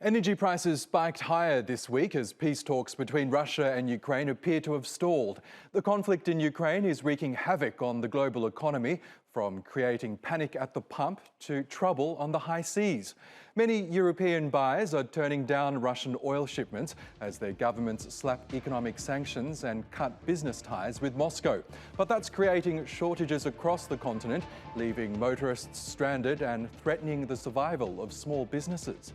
Energy prices spiked higher this week as peace talks between Russia and Ukraine appear to have stalled. The conflict in Ukraine is wreaking havoc on the global economy, from creating panic at the pump to trouble on the high seas. Many European buyers are turning down Russian oil shipments as their governments slap economic sanctions and cut business ties with Moscow. But that's creating shortages across the continent, leaving motorists stranded and threatening the survival of small businesses.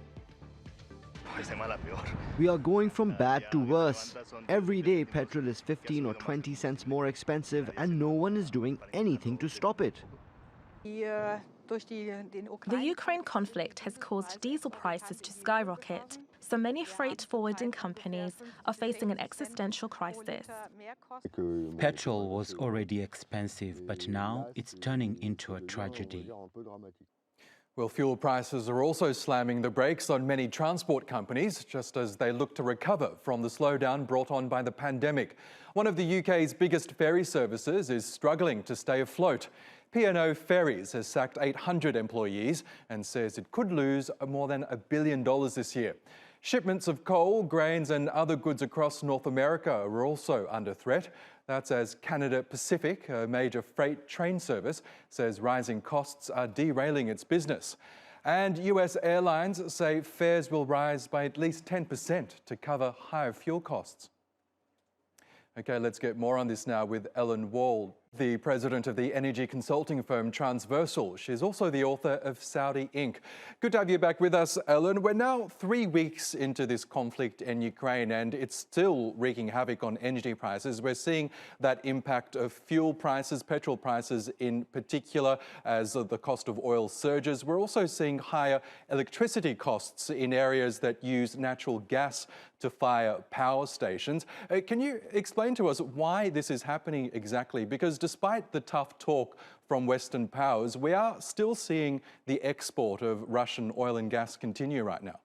We are going from bad to worse. Every day petrol is 15 or 20 cents more expensive and no one is doing anything to stop it. The Ukraine conflict has caused diesel prices to skyrocket, so many freight forwarding companies are facing an existential crisis. Petrol was already expensive, but now it's turning into a tragedy. Well, fuel prices are also slamming the brakes on many transport companies, just as they look to recover from the slowdown brought on by the pandemic. One of the UK's biggest ferry services is struggling to stay afloat. P&O Ferries has sacked 800 employees and says it could lose more than $1 billion this year. Shipments of coal, grains and other goods across North America are also under threat. That's as Canada Pacific, a major freight train service, says rising costs are derailing its business. And US airlines say fares will rise by at least 10% to cover higher fuel costs. Okay, let's get more on this now with Ellen Wald, the president of the energy consulting firm Transversal. She's also the author of Saudi Inc. Good to have you back with us, Ellen. We're now 3 weeks into this conflict in Ukraine and it's still wreaking havoc on energy prices. We're seeing that impact of fuel prices, petrol prices in particular, as the cost of oil surges. We're also seeing higher electricity costs in areas that use natural gas to fire power stations. Can you explain to us why this is happening exactly? Because despite the tough talk from Western powers, we are still seeing the export of Russian oil and gas continue right now.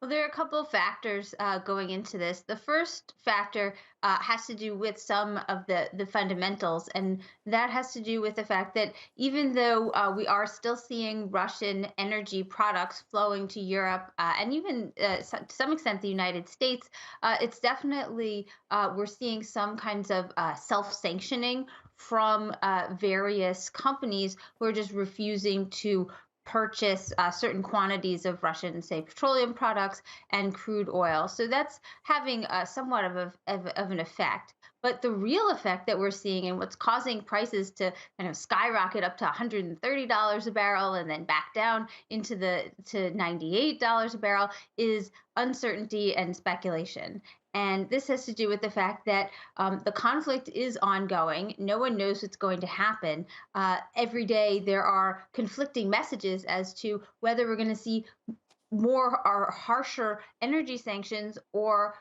Well, there are a couple of factors going into this. The first factor has to do with some of the fundamentals, and that has to do with the fact that even though we are still seeing Russian energy products flowing to Europe and even to some extent the United States, it's definitely we're seeing some kinds of self-sanctioning from various companies who are just refusing to purchase certain quantities of Russian, say, petroleum products and crude oil. So that's having somewhat of an effect. But the real effect that we're seeing and what's causing prices to kind of skyrocket up to $130 a barrel and then back down into to $98 a barrel is uncertainty and speculation. And this has to do with the fact that the conflict is ongoing. No one knows what's going to happen. Every day there are conflicting messages as to whether we're going to see more or harsher energy sanctions or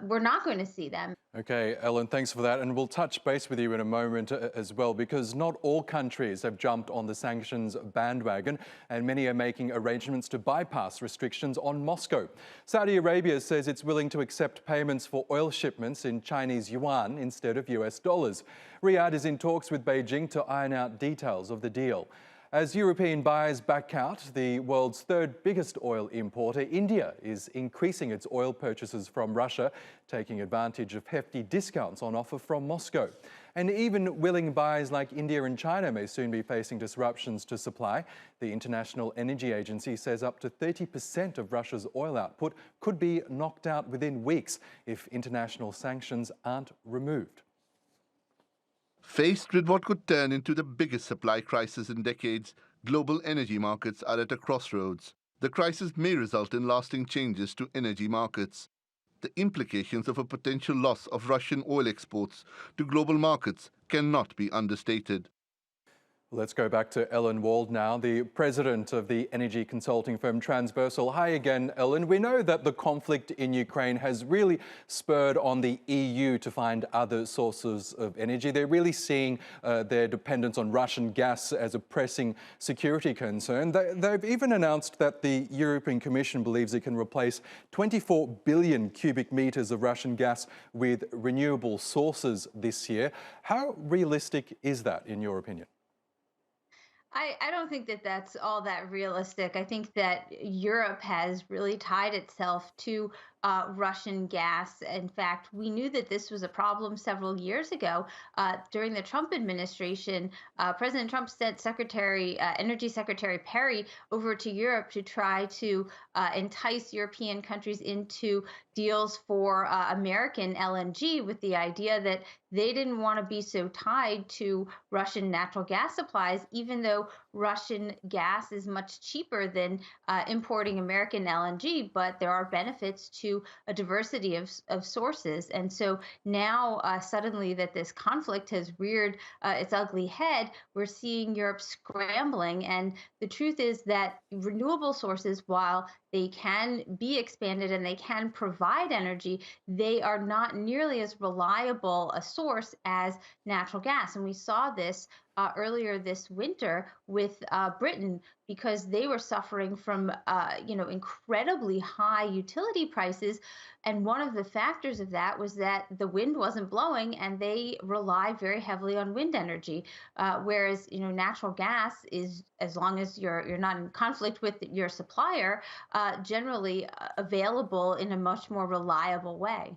we're not going to see them. Okay, Ellen, thanks for that. And we'll touch base with you in a moment as well, because not all countries have jumped on the sanctions bandwagon and many are making arrangements to bypass restrictions on Moscow. Saudi Arabia says it's willing to accept payments for oil shipments in Chinese yuan instead of US dollars. Riyadh is in talks with Beijing to iron out details of the deal. As European buyers back out, the world's third biggest oil importer, India, is increasing its oil purchases from Russia, taking advantage of hefty discounts on offer from Moscow. And even willing buyers like India and China may soon be facing disruptions to supply. The International Energy Agency says up to 30% of Russia's oil output could be knocked out within weeks if international sanctions aren't removed. Faced with what could turn into the biggest supply crisis in decades, global energy markets are at a crossroads. The crisis may result in lasting changes to energy markets. The implications of a potential loss of Russian oil exports to global markets cannot be understated. Let's go back to Ellen Wald now, the president of the energy consulting firm Transversal. Hi again, Ellen. We know that the conflict in Ukraine has really spurred on the EU to find other sources of energy. They're really seeing their dependence on Russian gas as a pressing security concern. They've even announced that the European Commission believes it can replace 24 billion cubic meters of Russian gas with renewable sources this year. How realistic is that, in your opinion? I don't think that that's all that realistic. I think that Europe has really tied itself to Russian gas. In fact, we knew that this was a problem several years ago. During the Trump administration, President Trump sent Energy Secretary Perry over to Europe to try to entice European countries into deals for American LNG with the idea that they didn't want to be so tied to Russian natural gas supplies, even though Russian gas is much cheaper than importing American LNG, but there are benefits to a diversity of sources. And so now, suddenly, that this conflict has reared its ugly head, we're seeing Europe scrambling. And the truth is that renewable sources, while they can be expanded and they can provide energy, they are not nearly as reliable a source as natural gas. And we saw this earlier this winter with Britain, because they were suffering from incredibly high utility prices, and one of the factors of that was that the wind wasn't blowing, and they rely very heavily on wind energy. Whereas natural gas is, as long as you're not in conflict with your supplier, generally available in a much more reliable way.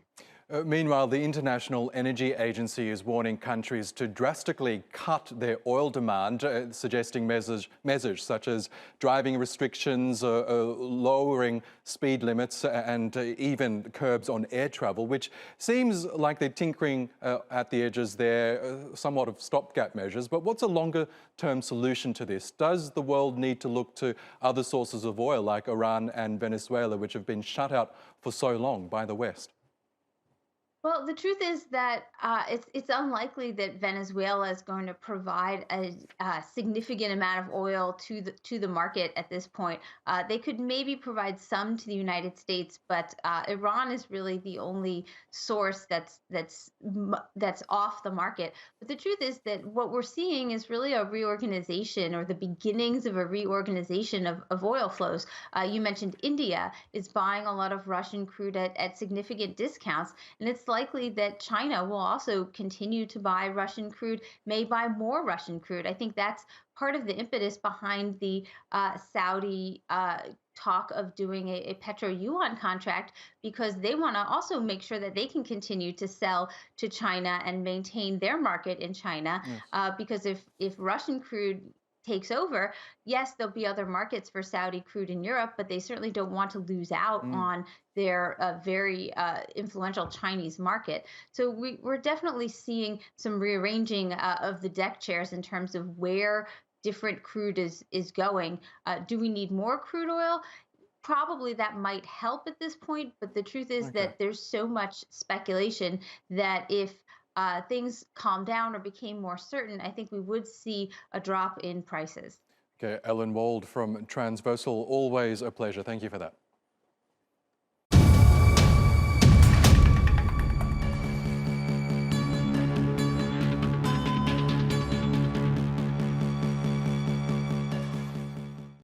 Meanwhile, the International Energy Agency is warning countries to drastically cut their oil demand, suggesting measures such as driving restrictions, lowering speed limits, and even curbs on air travel, which seems like they're tinkering at the edges there, somewhat of stopgap measures. But what's a longer-term solution to this? Does the world need to look to other sources of oil like Iran and Venezuela, which have been shut out for so long by the West? Well, the truth is that it's unlikely that Venezuela is going to provide a significant amount of oil to the market at this point. They could maybe provide some to the United States, but Iran is really the only source that's off the market. But the truth is that what we're seeing is really a reorganization, or the beginnings of a reorganization of oil flows. You mentioned India is buying a lot of Russian crude at significant discounts, and it's likely that China will also continue to buy Russian crude, may buy more Russian crude. I think that's part of the impetus behind the Saudi talk of doing a petro-yuan contract, because they want to also make sure that they can continue to sell to China and maintain their market in China. Yes. Because if Russian crude takes over, yes, there'll be other markets for Saudi crude in Europe, but they certainly don't want to lose out on their very influential Chinese market. So we're definitely seeing some rearranging of the deck chairs in terms of where different crude is going. Do we need more crude oil? Probably that might help at this point, but the truth is that there's so much speculation that if things calmed down or became more certain, I think we would see a drop in prices. Okay, Ellen Wald from Transversal, always a pleasure. Thank you for that.